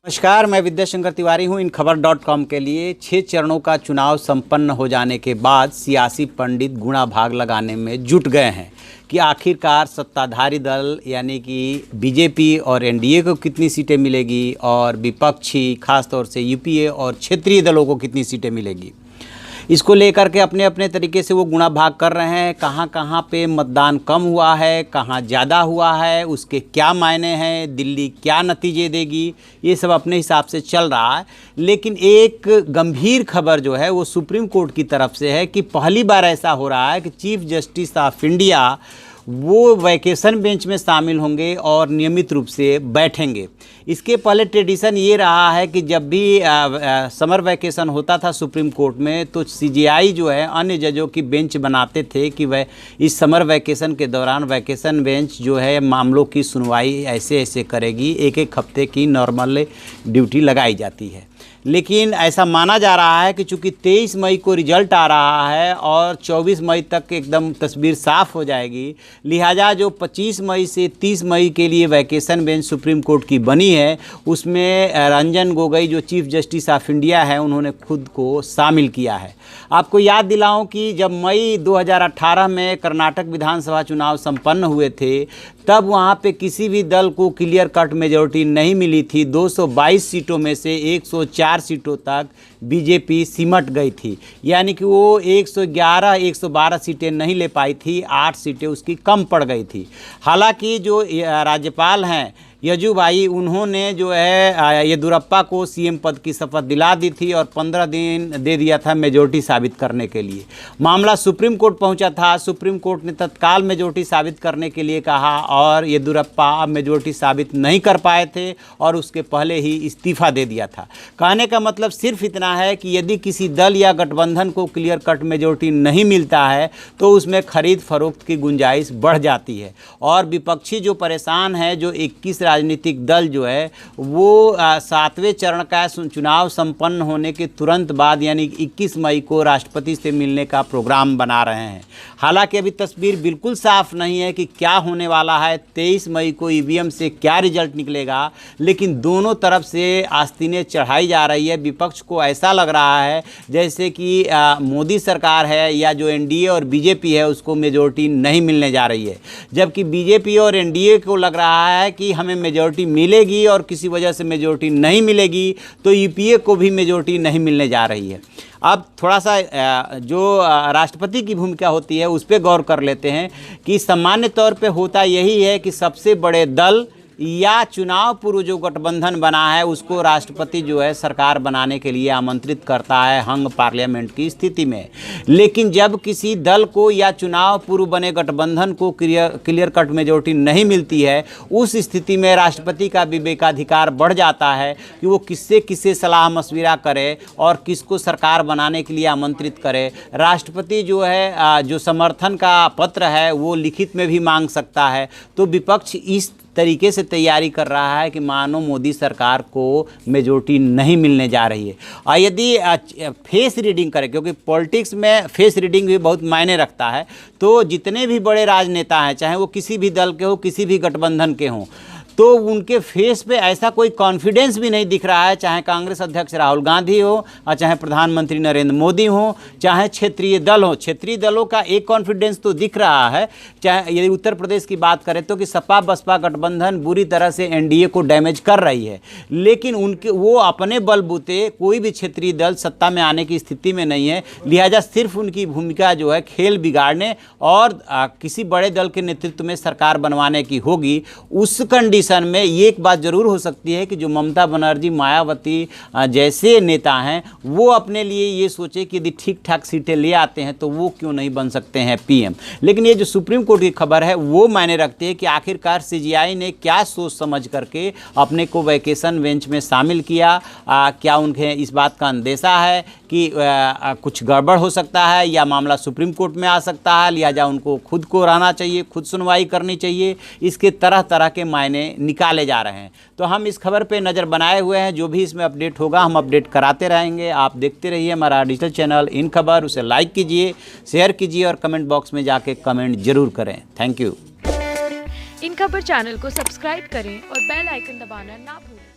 नमस्कार, मैं विद्याशंकर तिवारी हूं। इन खबर.com के लिए 6 चरणों का चुनाव संपन्न हो जाने के बाद सियासी पंडित गुणा भाग लगाने में जुट गए हैं कि आखिरकार सत्ताधारी दल यानी कि बीजेपी और एनडीए को कितनी सीटें मिलेगी और विपक्षी खासतौर से यूपीए और क्षेत्रीय दलों को कितनी सीटें मिलेगी। इसको लेकर के अपने अपने तरीके से वो गुणा भाग कर रहे हैं। कहाँ कहाँ पे मतदान कम हुआ है, कहाँ ज़्यादा हुआ है, उसके क्या मायने हैं, दिल्ली क्या नतीजे देगी, ये सब अपने हिसाब से चल रहा है। लेकिन एक गंभीर खबर जो है वो सुप्रीम कोर्ट की तरफ से है कि पहली बार ऐसा हो रहा है कि चीफ जस्टिस ऑफ इंडिया वो वैकेशन बेंच में शामिल होंगे और नियमित रूप से बैठेंगे। इसके पहले ट्रेडिशन ये रहा है कि जब भी समर वैकेशन होता था सुप्रीम कोर्ट में तो सीजेआई जो है अन्य जजों की बेंच बनाते थे कि वह इस समर वैकेशन के दौरान वैकेशन बेंच जो है मामलों की सुनवाई ऐसे ऐसे करेगी। एक एक हफ्ते की नॉर्मल ड्यूटी लगाई जाती है। लेकिन ऐसा माना जा रहा है कि चूंकि 23 मई को रिजल्ट आ रहा है और 24 मई तक एकदम तस्वीर साफ हो जाएगी, लिहाजा जो 25 मई से 30 मई के लिए वैकेशन बेंच सुप्रीम कोर्ट की बनी है उसमें रंजन गोगोई जो चीफ जस्टिस ऑफ इंडिया है उन्होंने खुद को शामिल किया है। आपको याद दिलाऊं कि जब मई 2018 में कर्नाटक विधानसभा चुनाव संपन्न हुए थे तब वहां पे किसी भी दल को क्लियर कट मेजॉरिटी नहीं मिली थी। 222 सीटों में से 104 सीटों तक बीजेपी सिमट गई थी, यानी कि वो 111-112 सीटें नहीं ले पाई थी, 8 सीटें उसकी कम पड़ गई थी। हालांकि जो राज्यपाल हैं यजुभाई उन्होंने जो है येदियुरप्पा को सीएम पद की शपथ दिला दी थी और 15 दिन दे दिया था मेजॉरिटी साबित करने के लिए। मामला सुप्रीम कोर्ट पहुंचा था। सुप्रीम कोर्ट ने तत्काल मेजॉरिटी साबित करने के लिए कहा और येदियुरप्पा मेजॉरिटी साबित नहीं कर पाए थे और उसके पहले ही इस्तीफा दे दिया था। कहने का मतलब सिर्फ इतना है कि यदि किसी दल या गठबंधन को क्लियर कट मेजॉरिटी नहीं मिलता है तो उसमें खरीद फरोख्त की गुंजाइश बढ़ जाती है और विपक्षी जो परेशान है, जो 21 राजनीतिक दल जो है वो 7वें चरण का चुनाव संपन्न होने के तुरंत बाद यानी 21 मई को राष्ट्रपति से मिलने का प्रोग्राम बना रहे हैं। हालांकि अभी तस्वीर बिल्कुल साफ नहीं है कि क्या होने वाला है। 23 मई को ईवीएम से क्या रिजल्ट निकलेगा, लेकिन दोनों तरफ से आस्तीनें चढ़ाई जा रही है। विपक्ष को ऐसा लग रहा है जैसे कि मोदी सरकार है या जो एनडीए और बीजेपी है उसको मेजॉरिटी नहीं मिलने जा रही है, जबकि बीजेपी और एनडीए को लग रहा है कि हमें मेजॉरिटी मिलेगी और किसी वजह से मेजॉरिटी नहीं मिलेगी तो यूपीए को भी मेजॉरिटी नहीं मिलने जा रही है। अब थोड़ा सा जो राष्ट्रपति की भूमिका होती है उस पर गौर कर लेते हैं कि सामान्य तौर पे होता यही है कि सबसे बड़े दल या चुनाव पूर्व जो गठबंधन बना है उसको राष्ट्रपति जो है सरकार बनाने के लिए आमंत्रित करता है हंग पार्लियामेंट की स्थिति में। लेकिन जब किसी दल को या चुनाव पूर्व बने गठबंधन को क्लियर कट मेजॉरिटी नहीं मिलती है उस स्थिति में राष्ट्रपति का विवेकाधिकार बढ़ जाता है कि वो किससे सलाह मशविरा करे और किसको सरकार बनाने के लिए आमंत्रित करे। राष्ट्रपति जो है जो समर्थन का पत्र है वो लिखित में भी मांग सकता है। तो विपक्ष इस तरीके से तैयारी कर रहा है कि मानो मोदी सरकार को मेजॉरिटी नहीं मिलने जा रही है। और यदि फेस रीडिंग करें, क्योंकि पॉलिटिक्स में फेस रीडिंग भी बहुत मायने रखता है, तो जितने भी बड़े राजनेता हैं चाहे वो किसी भी दल के हो किसी भी गठबंधन के हों तो उनके फेस पे ऐसा कोई कॉन्फिडेंस भी नहीं दिख रहा है, चाहे कांग्रेस अध्यक्ष राहुल गांधी हो और चाहे प्रधानमंत्री नरेंद्र मोदी हो, चाहे क्षेत्रीय दल हो। क्षेत्रीय दलों का एक कॉन्फिडेंस तो दिख रहा है। चाहे यदि उत्तर प्रदेश की बात करें तो कि सपा बसपा गठबंधन बुरी तरह से एनडीए को डैमेज कर रही है, लेकिन उनके वो अपने बलबूते कोई भी क्षेत्रीय दल सत्ता में आने की स्थिति में नहीं है। लिहाजा सिर्फ उनकी भूमिका जो है खेल बिगाड़ने और किसी बड़े दल के नेतृत्व में सरकार बनवाने की होगी। उस कंडीशन में ये एक बात जरूर हो सकती है कि जो ममता बनर्जी मायावती जैसे नेता हैं वो अपने लिए ये सोचे कि यदि ठीक ठाक सीटें ले आते हैं तो वो क्यों नहीं बन सकते हैं पीएम। लेकिन ये जो सुप्रीम कोर्ट की खबर है वो मायने रखती है कि आखिरकार सीजेआई ने क्या सोच समझ करके अपने को वैकेशन बेंच में शामिल किया। क्या उन्हें इस बात का अंदेशा है कि कुछ गड़बड़ हो सकता है या मामला सुप्रीम कोर्ट में आ सकता है, लिहाजा उनको खुद को रहना चाहिए, खुद सुनवाई करनी चाहिए। इसके तरह तरह के मायने निकाले जा रहे हैं। तो हम इस खबर पे नज़र बनाए हुए हैं, जो भी इसमें अपडेट होगा हम अपडेट कराते रहेंगे। आप देखते रहिए हमारा डिजिटल चैनल इन खबर, उसे लाइक कीजिए, शेयर कीजिए और कमेंट बॉक्स में जाके कमेंट जरूर करें। Thank you. इन खबर चैनल को सब्सक्राइब करें और बेल आइकन दबाना ना भूलें।